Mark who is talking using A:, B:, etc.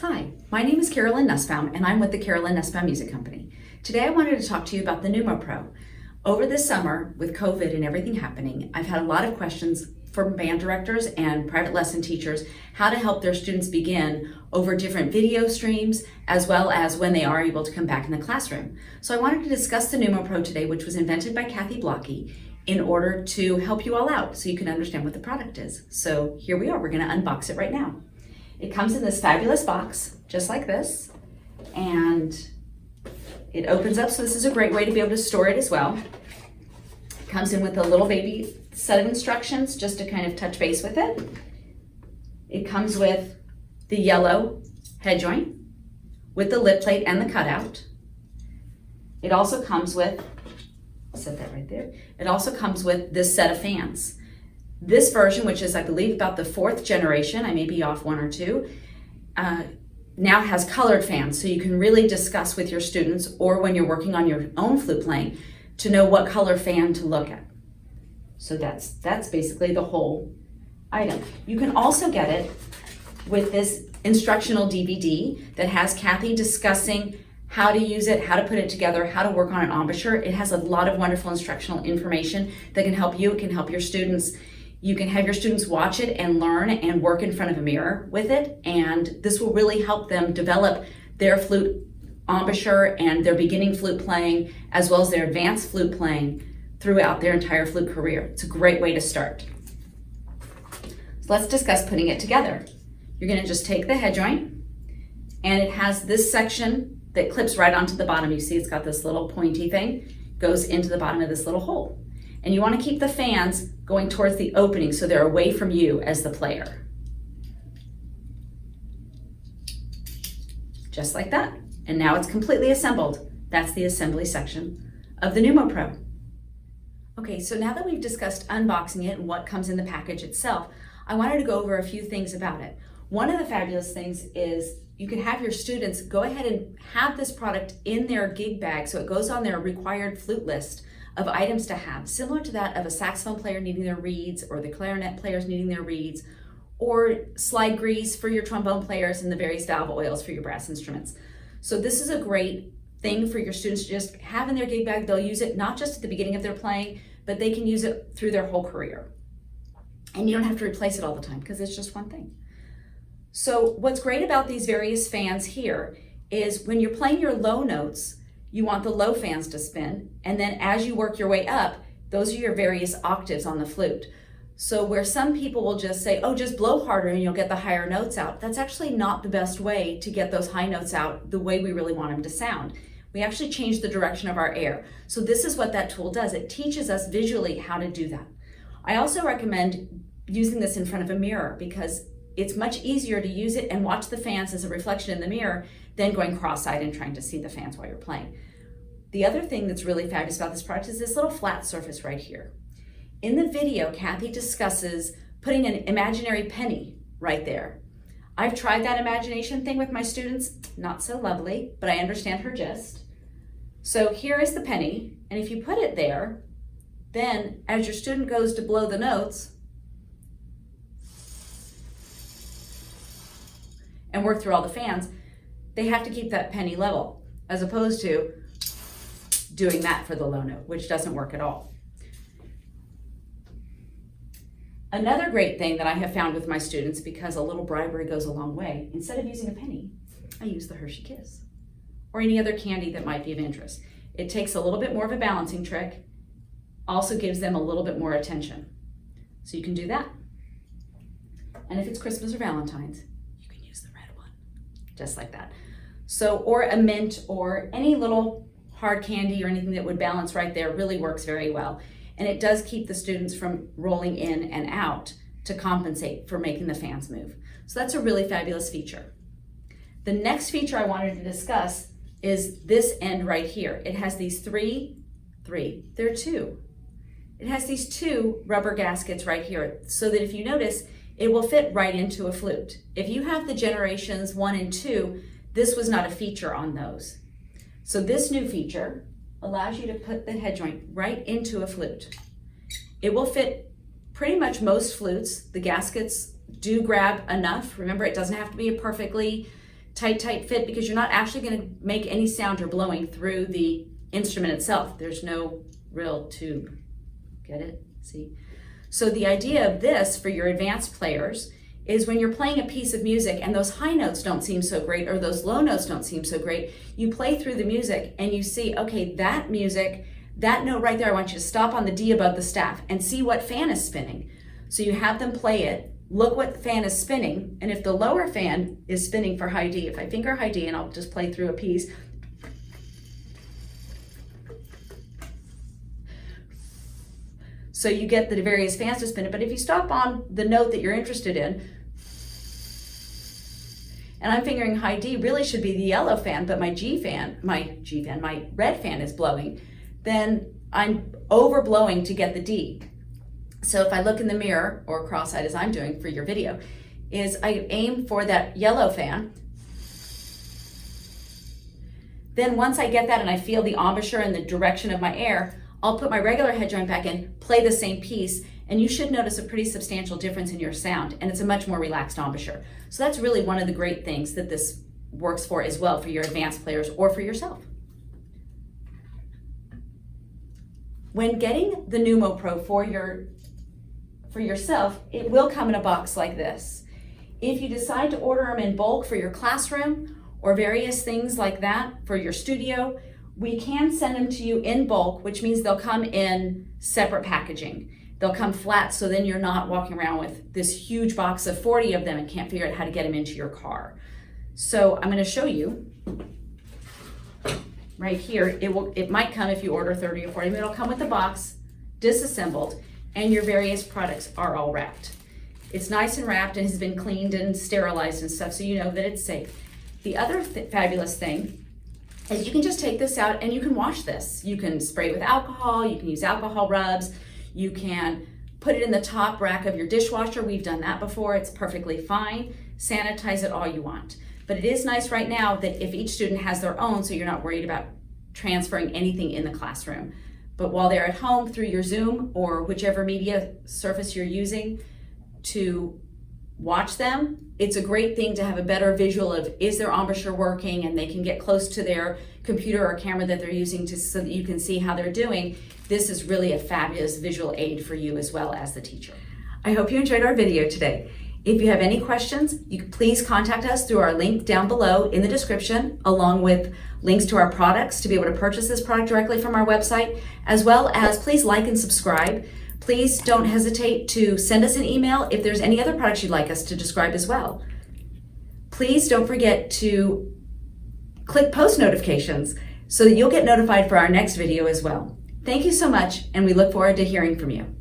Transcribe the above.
A: Hi, my name is Carolyn Nussbaum and I'm with the Carolyn Nussbaum Music Company. Today I wanted to talk to you about the Pneumo Pro. Over this summer, with COVID and everything happening, I've had a lot of questions from band directors and private lesson teachers how to help their students begin over different video streams as well as when they are able to come back in the classroom. So I wanted to discuss the Pneumo Pro today, which was invented by Kathy Blocky, in order to help you all out so you can understand what the product is. So here we are, we're going to unbox it right now. It comes in this fabulous box, just like this, and it opens up, so this is a great way to be able to store it as well. It comes in with a little baby set of instructions just to kind of touch base with it. It comes with the yellow head joint with the lip plate and the cutout. It also comes with, set that right there, it also comes with this set of fans. This version, which is I believe about the 4th generation, I may be off 1 or 2, now has colored fans, so you can really discuss with your students or when you're working on your own flute playing to know what color fan to look at. So that's basically the whole item. You can also get it with this instructional DVD that has Kathy discussing how to use it, how to put it together, how to work on an embouchure. It has a lot of wonderful instructional information that can help you, it can help your students. You can have your students watch it and learn and work in front of a mirror with it, and this will really help them develop their flute embouchure and their beginning flute playing as well as their advanced flute playing throughout their entire flute career. It's a great way to start. So let's discuss putting it together. You're going to just take the head joint, and it has this section that clips right onto the bottom. You see it's got this little pointy thing, goes into the bottom of this little hole. And you want to keep the fans going towards the opening so they're away from you as the player. Just like that. And now it's completely assembled. That's the assembly section of the Pneumo Pro. Okay, so now that we've discussed unboxing it and what comes in the package itself, I wanted to go over a few things about it. One of the fabulous things is you can have your students go ahead and have this product in their gig bag so it goes on their required flute list of items to have, similar to that of a saxophone player needing their reeds or the clarinet players needing their reeds, or slide grease for your trombone players and the various valve oils for your brass instruments. So this is a great thing for your students to just have in their gig bag. They'll use it not just at the beginning of their playing, but they can use it through their whole career. And you don't have to replace it all the time because it's just one thing. So what's great about these various fans here is when you're playing your low notes, you want the low fans to spin, and then as you work your way up, those are your various octaves on the flute. So where some people will just say, oh, just blow harder and you'll get the higher notes out, that's actually not the best way to get those high notes out the way we really want them to sound. We actually change the direction of our air. So this is what that tool does. It teaches us visually how to do that. I also recommend using this in front of a mirror because it's much easier to use it and watch the fans as a reflection in the mirror than going cross-eyed and trying to see the fans while you're playing. The other thing that's really fabulous about this product is this little flat surface right here. In the video, Kathy discusses putting an imaginary penny right there. I've tried that imagination thing with my students, not so lovely, but I understand her gist. So here is the penny, and if you put it there, then as your student goes to blow the notes, and work through all the fans, they have to keep that penny level, as opposed to doing that for the low note, which doesn't work at all. Another great thing that I have found with my students, because a little bribery goes a long way, instead of using a penny, I use the Hershey Kiss, or any other candy that might be of interest. It takes a little bit more of a balancing trick, also gives them a little bit more attention. So you can do that. And if it's Christmas or Valentine's, just like that. So, or a mint or any little hard candy or anything that would balance right there really works very well. And it does keep the students from rolling in and out to compensate for making the fans move. So that's a really fabulous feature. The next feature I wanted to discuss is this end right here. It has these there are 2. It has these 2 rubber gaskets right here so that if you notice, it will fit right into a flute. If you have the generations 1 and 2, this was not a feature on those. So this new feature allows you to put the head joint right into a flute. It will fit pretty much most flutes. The gaskets do grab enough. Remember, it doesn't have to be a perfectly tight fit, because you're not actually going to make any sound or blowing through the instrument itself. There's no real tube. Get it? See? So the idea of this for your advanced players is when you're playing a piece of music and those high notes don't seem so great or those low notes don't seem so great, you play through the music and you see, okay, that music, that note right there, I want you to stop on the D above the staff and see what fan is spinning. So you have them play it, look what the fan is spinning, and if the lower fan is spinning for high D, if I finger high D and I'll just play through a piece, so you get the various fans to spin it, but if you stop on the note that you're interested in, and I'm fingering high D, really should be the yellow fan, but my red fan is blowing, then I'm overblowing to get the D. So if I look in the mirror, or cross-eyed as I'm doing for your video, is I aim for that yellow fan. Then once I get that and I feel the embouchure and the direction of my air, I'll put my regular head joint back in, play the same piece, and you should notice a pretty substantial difference in your sound, and it's a much more relaxed embouchure. So that's really one of the great things that this works for as well for your advanced players or for yourself. When getting the Pneumo Pro for yourself, it will come in a box like this. If you decide to order them in bulk for your classroom or various things like that for your studio, we can send them to you in bulk, which means they'll come in separate packaging. They'll come flat, so then you're not walking around with this huge box of 40 of them and can't figure out how to get them into your car. So I'm going to show you right here. It might come if you order 30 or 40, but it'll come with the box, disassembled, and your various products are all wrapped. It's nice and wrapped and has been cleaned and sterilized and stuff, so you know that it's safe. The other fabulous thing is you can just take this out and you can wash this. You can spray with alcohol, you can use alcohol rubs, you can put it in the top rack of your dishwasher. We've done that before, it's perfectly fine. Sanitize it all you want. But it is nice right now that if each student has their own, so you're not worried about transferring anything in the classroom. But while they're at home through your Zoom or whichever media surface you're using to watch them, it's a great thing to have a better visual of is their embouchure working, and they can get close to their computer or camera that they're using so that you can see how they're doing. This is really a fabulous visual aid for you as well as the teacher. I hope you enjoyed our video today. If you have any questions, you can please contact us through our link down below in the description, along with links to our products to be able to purchase this product directly from our website, as well as please like and subscribe. Please don't hesitate to send us an email if there's any other products you'd like us to describe as well. Please don't forget to click post notifications so that you'll get notified for our next video as well. Thank you so much, and we look forward to hearing from you.